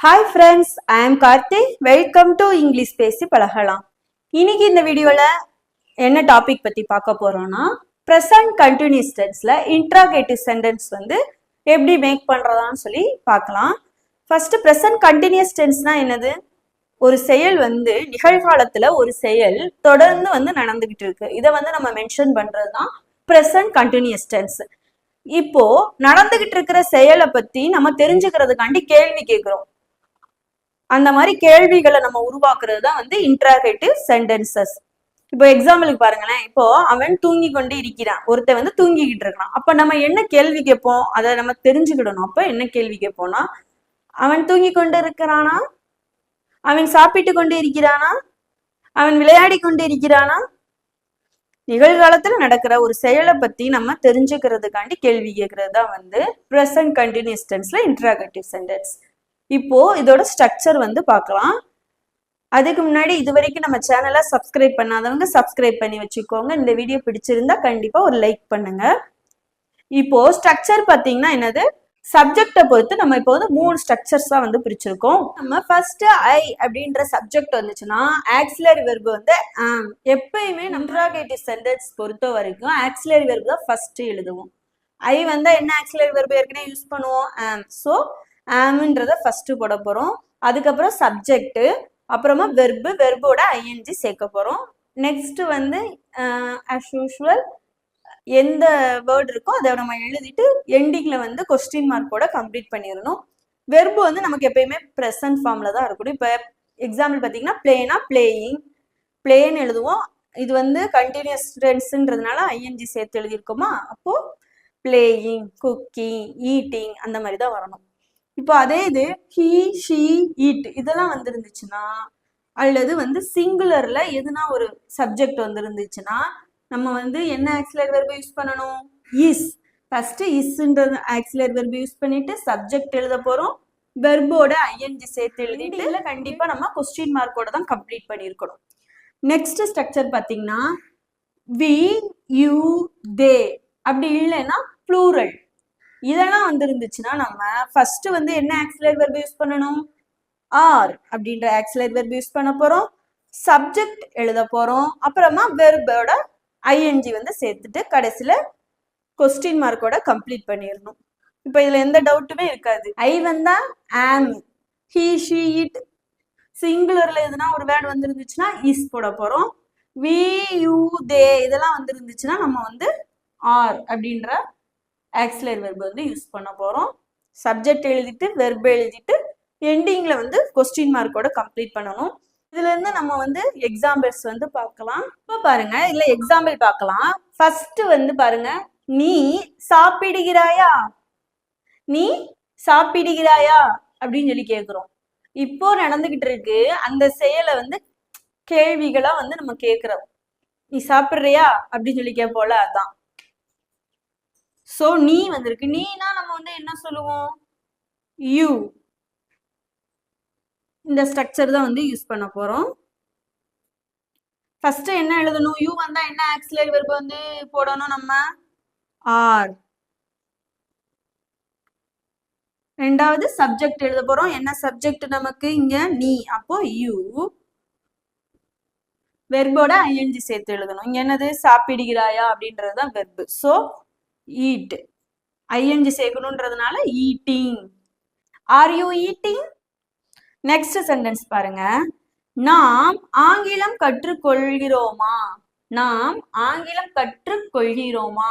Hi friends, I am Karthi. Welcome to English பேசி பழகலாம். இன்னைக்கு இந்த வீடியோல என்ன டாபிக் பத்தி பார்க்க போறோம்னா present continuous tenseல interrogative sentence வந்து எப்படி மேக் பண்றதான்னு சொல்லி பார்க்கலாம். ஃபர்ஸ்ட் present continuous tenseனா என்னது? ஒரு செயல் வந்து நிகழ்காலத்துல ஒரு செயல் தொடர்ந்து வந்து நடந்துகிட்டு இருக்கு. இதை வந்து நம்ம மென்ஷன் பண்றதுதான் present continuous tense. இப்போ நடந்துகிட்டு இருக்கிற செயலை பத்தி நம்ம தெரிஞ்சுக்கிறதுக்காண்டி கேள்வி கேட்கிறோம். அந்த மாதிரி கேள்விகளை நம்ம உருவாக்குறது தான் வந்து இன்டராகேட்டிவ் சென்டென்சஸ். இப்போ எக்ஸாம்பிளுக்கு பாருங்களேன், இப்போ அவன் தூங்கி கொண்டு இருக்கிறான், ஒருத்தன் வந்து தூங்கிக்கிட்டு இருக்கான். அப்ப நம்ம என்ன கேள்வி கேட்போம், அதை நம்ம தெரிஞ்சுக்கிடணும். அப்ப என்ன கேள்வி கேட்போம்னா, அவன் தூங்கி கொண்டு இருக்கிறானா, அவன் சாப்பிட்டு கொண்டு இருக்கிறானா, அவன் விளையாடி கொண்டு இருக்கிறானா. நிகழ்காலத்துல நடக்கிற ஒரு செயலை பத்தி நம்ம தெரிஞ்சுக்கிறதுக்காண்டி கேள்வி கேட்கறது தான் வந்து ப்ரெசன்ட் கண்டினியூஸ் டென்ஸ்ல இன்டராகேட்டிவ் சென்டென்ஸ். இப்போ இதோட ஸ்ட்ரக்சர் வந்து பார்க்கலாம். அதுக்கு முன்னாடி இது வரைக்கும் நம்ம சேனலை சப்ஸ்கிரைப் பண்ணாதவங்க சப்ஸ்கிரைப் பண்ணி வச்சுக்கோங்க. இந்த வீடியோ பிடிச்சிருந்தா கண்டிப்பா ஒரு லைக் பண்ணுங்க. இப்போ ஸ்ட்ரக்சர் பார்த்தீங்கன்னா என்னது, சப்ஜெக்டை பொறுத்து நம்ம இப்போ வந்து 3 ஸ்ட்ரக்சர்ஸ் தான் வந்து பிரிச்சிருக்கோம். நம்ம ஃபர்ஸ்ட் ஐ அப்படின்ற சப்ஜெக்ட் வந்துச்சுன்னா ஆக்சிலரி வெர்பு வந்து எப்பயுமே இன்டராகேட்டிவ் சென்டென்ஸ் பொறுத்த வரைக்கும் ஆக்சிலரி வெர்பு தான் ஃபர்ஸ்ட் எழுதுவோம். ஐ வந்தா என்ன ஆக்சிலரி வெர்பு ஏற்கனவே யூஸ் பண்ணுவோம், ஸோ ஆம்ன்றத ஃபர்ஸ்ட் போட போறோம். அதுக்கப்புறம் சப்ஜெக்ட், அப்புறமா வெர்பு, வெர்போட ஐஎன்ஜி சேர்க்க போறோம். நெக்ஸ்ட் வந்து ஆஸ் யூஷுவல் எந்த வேர்டு இருக்கோ அதை நம்ம எழுதிட்டு எண்டிங்ல வந்து கொஸ்டின் மார்க்கோட கம்ப்ளீட் பண்ணிடணும். வெர்பு வந்து நமக்கு எப்பயுமே ப்ரெசன்ட் ஃபார்ம்ல தான் இருக்கணும். இப்போ எக்ஸாம்பிள் பார்த்தீங்கன்னா பிளேனா பிளேயிங், பிளேன்னு எழுதுவோம். இது வந்து கண்டினியூஸ் டென்ஸ்ன்றதுனால ஐஎன்ஜி சேர்த்து எழுதியிருக்கோமா, அப்போ பிளேயிங், குக்கிங், ஈட்டிங் அந்த மாதிரி தான் வரணும். இப்போ அதே இது ஹீ, ஷீ, ஈட் இதெல்லாம் வந்துருந்துச்சுன்னா, அல்லது வந்து சிங்குலர்ல எதுனா ஒரு சப்ஜெக்ட் வந்துருந்துச்சுன்னா நம்ம வந்து என்ன ஆக்சிலரி வெர்பு யூஸ் பண்ணணும், இஸ். ஃபர்ஸ்ட் இஸ்ன்றது ஆக்சிலரி வெர்பு யூஸ் பண்ணிட்டு சப்ஜெக்ட் எழுத போறோம். வெர்போட ஐஎன்ஜி சேர்த்து எழுதிட்டு இல்ல கண்டிப்பா நம்ம கொஸ்டின் மார்க்கோட தான் கம்ப்ளீட் பண்ணியிருக்கணும். நெக்ஸ்ட் ஸ்ட்ரக்சர் பார்த்தீங்கன்னா வி, யூ, தே, அப்படி இல்லைன்னா ப்ளூரல் இதெல்லாம் வந்துருந்துச்சுன்னா நம்ம ஃபர்ஸ்ட் வந்து என்ன ஆக்சிலரி வெர்பு யூஸ் பண்ணணும், ஆர் அப்படின்ற ஆக்சிலரி வெர்பு யூஸ் பண்ண போறோம். சப்ஜெக்ட் எழுத போறோம். அப்புறமா வெர்போட ஐஎன்ஜி வந்து சேர்த்துட்டு கடைசியில கொஸ்டின் மார்க்கோட கம்ப்ளீட் பண்ணிடணும். இப்போ இதுல எந்த டவுட்டுமே இருக்காது. ஐ வந்தா ஆம், ஹீ, ஷீ, இட். சிங்குலர்ல எதுனா ஒரு வேர்டு வந்துருந்துச்சுன்னா இஸ் போட போறோம். வி, யூ, தே இதெல்லாம் வந்துருந்துச்சுன்னா நம்ம வந்து ஆர் அப்படின்ற ஆக்சிலரி வெர்பு வந்து யூஸ் பண்ண போறோம். சப்ஜெக்ட் எழுதிட்டு வெர்பு எழுதிட்டு எண்டிங்ல வந்து கொஸ்டின் மார்க்கோட கம்ப்ளீட் பண்ணணும். இதுல இருந்து நம்ம வந்து எக்ஸாம்பிள்ஸ் வந்து பார்க்கலாம். இப்போ பாருங்க, இதுல எக்ஸாம்பிள் பார்க்கலாம். ஃபர்ஸ்ட் வந்து பாருங்க, நீ சாப்பிடுகிறாயா, நீ சாப்பிடுகிறாயா அப்படின்னு சொல்லி கேட்கிறோம். இப்போ நடந்துகிட்டு இருக்கு அந்த செயலை வந்து கேள்விகளா வந்து நம்ம கேட்கிறோம். நீ சாப்பிடுறியா அப்படின்னு சொல்லி கேட்போல, அதான். சோ நீ வந்திருக்கு. நீனா நம்ம வந்து என்ன சொல்லுவோம், யூ. இந்த ஸ்ட்ரக்சர் தான் வந்து யூஸ் பண்ண போறோம். ஃபர்ஸ்ட் என்ன எழுதணும், யூ வந்தா என்ன ஆக்சிலரி வெர்பு வந்து போடணும் நம்ம, ஆர். ரெண்டாவது சப்ஜெக்ட் எழுத போறோம். என்ன சப்ஜெக்ட் நமக்கு இங்க, நீ, அப்போ யூ. வெர்போட ஐஎன்ஜி சேர்த்து எழுதணும். இங்க என்னது, சாப்பிடுகிறாயா அப்படின்றது தான் வெர்பு. சோ ஈட், ஐஎன்ஜி சேர்க்கணும்ன்றதுனால eating. Are you eating? Next sentence பாருங்க, நாம் ஆங்கிலம் கற்றுக்கொள்கிறோமா, நாம் ஆங்கிலம் கற்றுக்கொள்கிறோமா.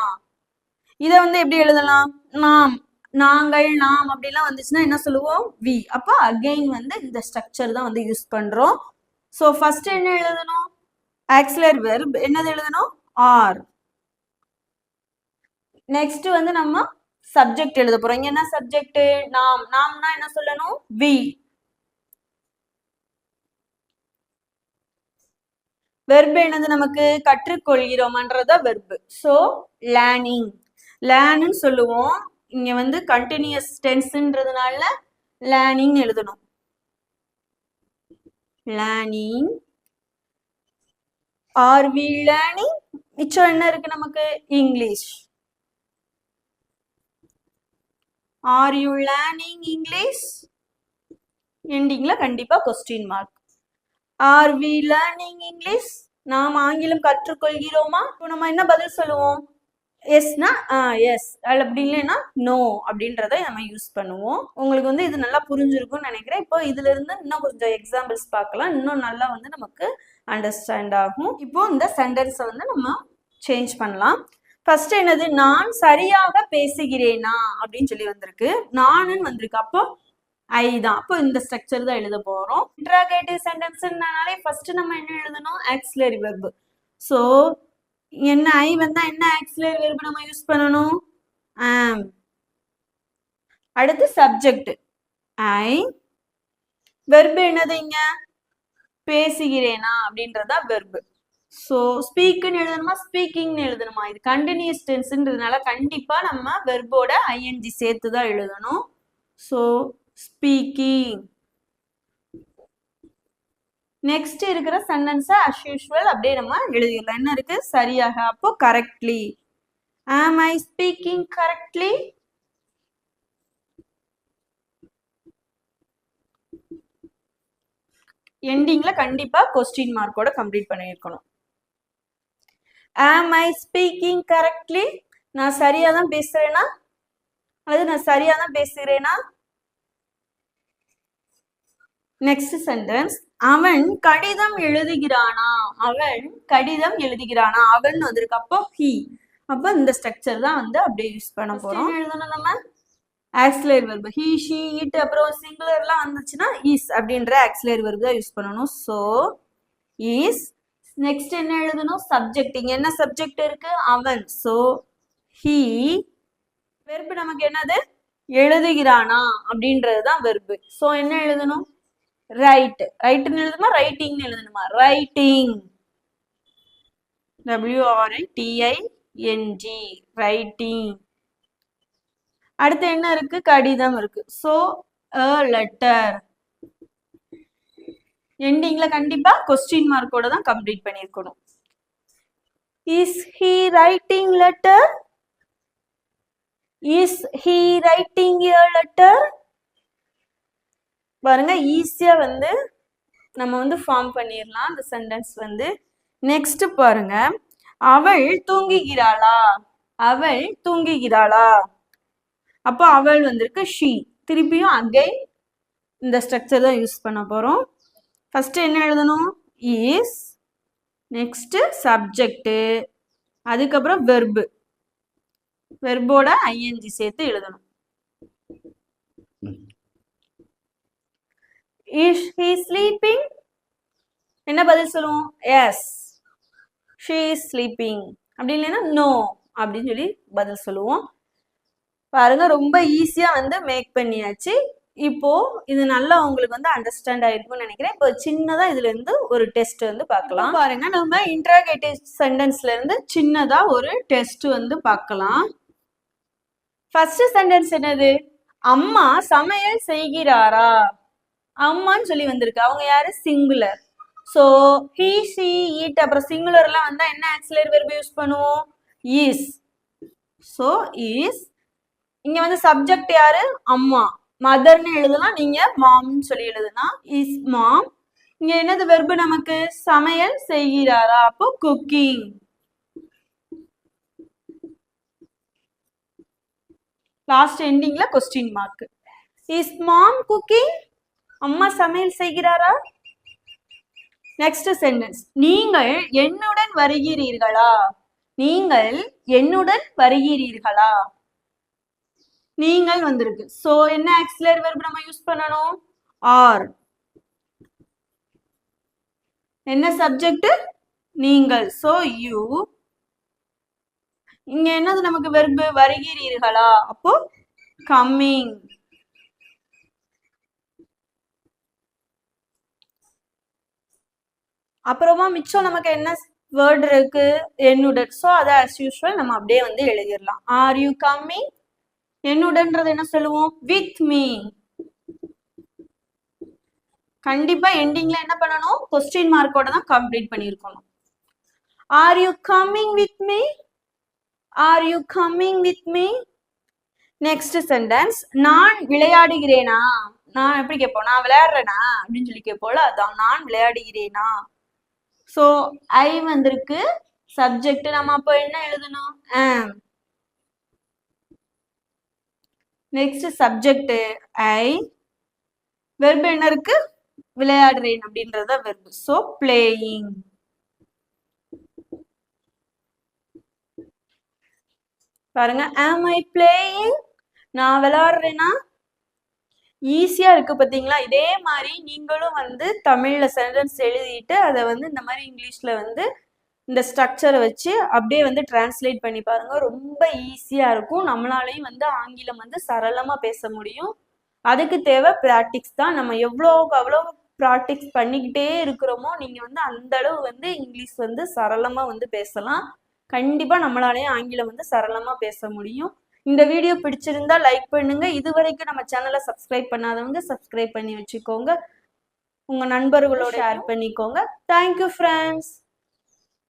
இதை வந்து எப்படி எழுதலாம், நாம், நாங்கள், நாம் அப்படிலாம் வந்துச்சுன்னா என்ன சொல்லுவோம், வி. அப்போ அகைன் வந்து இந்த ஸ்ட்ரக்சர் தான் வந்து யூஸ் பண்றோம். ஸோ ஃபர்ஸ்ட் என்ன எழுதணும், ஆக்சிலரி வெர்ப் என்னது எழுதணும், ஆர். நெக்ஸ்ட் வந்து நம்ம சப்ஜெக்ட் எழுத போறோம். இங்க என்ன சப்ஜெக்ட், நாம். நாம்னா என்ன சொல்லணும், வி. வெர்பு என்னது நமக்கு, கற்றுக்கொள்கிறோம்ன்றத வெர்பு. ஸோ லேர்னிங், லேர்ன்னு சொல்லுவோம். இங்க வந்து கண்டினியூஸ் டென்ஸ்ன்றதுனால லேர்னிங் எழுதணும். Learning, are we learning. மிச்சம் என்ன இருக்கு நமக்கு, English. Are you learning English. எண்டிங்ல கண்டிப்பா question mark. Are we learning English? நாம் ஆங்கிலம் கற்றுக்கொள்கிறோமா? இப்போ நம்ம என்ன பதில் சொல்லுவோம்? எஸ்னா எஸ், அப்படி இல்லைன்னா நோ அப்படின்றத நம்ம யூஸ் பண்ணுவோம். உங்களுக்கு வந்து இது நல்லா புரிஞ்சிருக்கும்னு நினைக்கிறேன். இப்போ இதுல இருந்து இன்னும் கொஞ்சம் எக்ஸாம்பிள்ஸ் பார்க்கலாம், இன்னும் நல்லா வந்து நமக்கு அண்டர்ஸ்டாண்ட் ஆகும். இப்போ இந்த சென்டென்ஸை வந்து நம்ம சேஞ்ச் பண்ணலாம். ஃபர்ஸ்ட் என்னது? நான் சரியாக பேசுகிறேனா அப்படின்னு சொல்லி வந்திருக்கு, நானுன்னு வந்திருக்கு, அப்போ ஐ தான். அப்போ இந்த ஸ்ட்ரக்சர் தான் எழுத போறோம். இன்ட்ராகேட்டிவ் சென்டென்ஸ்னாலே ஃபர்ஸ்ட் நம்ம என்ன எழுதணும்? Auxiliary verb. ஸோ என்ன ஐ வந்தா என்ன ஆக்சிலரி வெர்ப் நம்ம யூஸ் பண்ணணும்? ஆம். அடுத்து சப்ஜெக்ட் ஐ, வெர்ப் என்னது இங்க? பேசுகிறேனா அப்படின்றதா வெர்ப். ஸோ ஸ்பீக்னு எழுதணுமா ஸ்பீக்கிங்னு எழுதணுமா? இது கண்டினியூஸ் டென்ஸ்ன்றதுனால கண்டிப்பா நம்ம வெர்போட ஐஎன்ஜி சேர்த்து தான் எழுதணும். So speaking. நெக்ஸ்ட் இருக்கிற சென்டென்ஸை அஸ் யூஷுவல் அப்படியே நம்ம எழுதிடலாம். என்ன இருக்கு? சரியாக. அப்போ கரெக்ட்லி. ஆம் ஐ ஸ்பீக்கிங் கரெக்ட்லி? எண்டிங்ல கண்டிப்பா கொஸ்டின் மார்க்கோட கம்ப்ளீட் பண்ணியிருக்கணும். ஆம் ஐ ஸ்பீக்கிங் கரெக்ட்லி? நான் சரியா தான் பேசுறேனா அல்லது நான் சரியா தான் பேசுகிறேனா? நெக்ஸ்ட் சென்டென்ஸ், அவன் கடிதம் எழுதுகிறானா? அவன் கடிதம் எழுதுகிறானா? அவன் வந்திருக்கு, அப்போ ஹி. அப்போ இந்த ஸ்ட்ரக்சர் தான் வந்து அப்படியே யூஸ் பண்ண போறோம். எழுதணும் நம்ம auxiliary verb. He, she, it, அப்புறம் சிங்குலர்லாம் வந்துச்சுன்னா இஸ் அப்படின்ற ஆக்சிலரி வெர்ப் தான் யூஸ் பண்ணணும். So is. நெக்ஸ்ட் என்ன எழுதணும்? சப்ஜெக்ட். இங்க என்ன சப்ஜெக்ட் இருக்கு? அவன். So he. வெர்ப் நமக்கு என்னது? எழுதுகிறானா அப்படின்றது தான் வெர்ப். ஸோ என்ன எழுதணும்? ரைட். ரைட்னு எழுதணுமா ரைட்டிங்னு எழுதணுமா? ரைட்டிங். WRITING, writing. அடுத்து என்ன இருக்கு? கடிதம் இருக்கு. So a letter. எண்டிங்ல கண்டிப்பா கொஸ்டின் மார்க்கோட தான் கம்ப்ளீட் பண்ணியிருக்கணும். Is he writing letter? Is he writing a letter? பாருங்க, ஈஸியா வந்து நம்ம வந்து ஃபார்ம் பண்ணிடலாம் அந்த சென்டென்ஸ் வந்து. நெக்ஸ்ட் பாருங்க, அவள் தூங்குகிறாளா? அவள் தூங்குகிறாளா? அப்போ அவள் வந்திருக்கு ஷி. திருப்பியும் அகைன் இந்த ஸ்ட்ரக்சர் தான் யூஸ் பண்ண போறோம். ஃபர்ஸ்ட் என்ன எழுதணும்? இஸ், நெக்ஸ்ட் சப்ஜெக்ட், அதுக்கப்புறம் வெர்ப். வெர்போட ஐஎன்ஜி சேர்த்து எழுதணும். Is he sleeping? என்ன பதில் சொல்லுவோம்? எஸ். She is sleeping. அப்படி இல்லைன்னா நோ அப்படின்னு சொல்லி பதில் சொல்லுவோம். பாருங்க, ரொம்ப ஈஸியா வந்து மேக் பண்ணியாச்சு. இப்போ இது நல்லா உங்களுக்கு வந்து அண்டர்ஸ்டாண்ட் ஆயிருக்கும்னு நினைக்கிறேன். இப்போ சின்னதா இதுல இருந்து ஒரு டெஸ்ட் வந்து பார்க்கலாம். பாருங்க, நம்ம இன்ட்ராகேட்டிவ் சென்டென்ஸ்ல இருந்து சின்னதா ஒரு டெஸ்ட் வந்து பார்க்கலாம். ஃபர்ஸ்ட் சென்டென்ஸ் என்னது? அம்மா சமையல் செய்கிறாரா? அம்மான்னு சொல்லி வந்திருக்கு, அவங்க யாரு? Singular. So he, she, it, அப்புறம் சிங்குலர் எல்லாம் வந்தா என்ன ஆக்சிலரி வெர்ப் யூஸ் பண்ணுவோம்? இஸ். So is. இங்க வந்து சப்ஜெக்ட் யாரு? அம்மா. மதர்னு எழுதலாம், நீங்க மாம்னு சொல்லி எழுதுனா இஸ் மாம். இங்க என்னது வெர்பு நமக்கு? சமையல் செய்கிறாரா? அப்போ குக்கிங். லாஸ்ட் எண்டிங்ல question mark. Is mom cooking? அம்மா சமையல் செய்கிறாரா? நெக்ஸ்ட் சென்டென்ஸ், நீங்கள் என்னுடன் வருகிறீர்களா? நீங்கள் என்னுடன் வருகிறீர்களா? நீங்கள் வந்திருக்கு. சோ என்ன ஆக்சிலரி வெர்ப் நம்ம யூஸ் பண்ணணும்? ஆர். என்ன சப்ஜெக்ட்? நீங்கள். So you. இங்க என்னது நமக்கு வெர்ப்? வருகிறீர்களா? அப்போ கம்மிங். அப்புறமா மிச்சம் நமக்கு என்ன வேர்ட் இருக்கு? என்னுடன். சோ அதை as usual நம்ம அப்படியே வந்து எழுதிடலாம். Are you coming? என்னுடன்றது என்ன சொல்லுவோம்? With me. கண்டிப்பா எண்டிங்ல என்ன பண்ணணும்? கொஸ்டின் மார்க்கோட தான் கம்ப்ளீட் பண்ணிருக்கணும். Are you coming with me? Are you coming with me? Next sentence, நான் விளையாடுகிறேனா? நான் எப்படி கேட்போம், நான் விளையாடுறேனா அப்படின்னு சொல்லி கேட்போம்ல, அதான் நான் விளையாடுகிறேனா. ஸோ ஐ வந்திருக்கு சப்ஜெக்ட், நம்ம அப்போ என்ன எழுதணும், நெக்ஸ்ட் சப்ஜெக்ட் ஐ, வெர்பு என்ன இருக்கு, விளையாடுறேன் அப்படின்றத வெர்பு. So playing. பாருங்க, ஆம் ஐ பிளேயிங், நான் விளையாடுறேனா. ஈஸியா இருக்கு பாத்தீங்களா? இதே மாதிரி நீங்களும் வந்து தமிழ்ல சென்டென்ஸ் எழுதிட்டு அதை வந்து இந்த மாதிரி இங்கிலீஷ்ல வந்து இந்த ஸ்ட்ரக்சரை வச்சு அப்படியே வந்து டிரான்ஸ்லேட் பண்ணி பாருங்க. ரொம்ப ஈஸியா இருக்கும். நம்மளாலையும் வந்து ஆங்கிலம் வந்து சரளமா பேச முடியும். அதுக்கு தேவை பிராக்டிக்ஸ் தான். நம்ம எவ்வளோக்கு அவ்வளோ ப்ராக்டிக்ஸ் பண்ணிக்கிட்டே இருக்கிறோமோ நீங்க வந்து அந்த அளவு வந்து இங்கிலீஷ் வந்து சரளமா வந்து பேசலாம். கண்டிப்பா நம்மளாலேயும் ஆங்கிலம் வந்து சரளமா பேச முடியும். இந்த வீடியோ பிடிச்சிருந்தா லைக் பண்ணுங்க. இது வரைக்கும் நம்ம சேனலை சப்ஸ்கிரைப் பண்ணாதவங்க சப்ஸ்கிரைப் பண்ணி வச்சுக்கோங்க. உங்க நண்பர்களோட ஷேர் பண்ணிக்கோங்க. Thank you friends.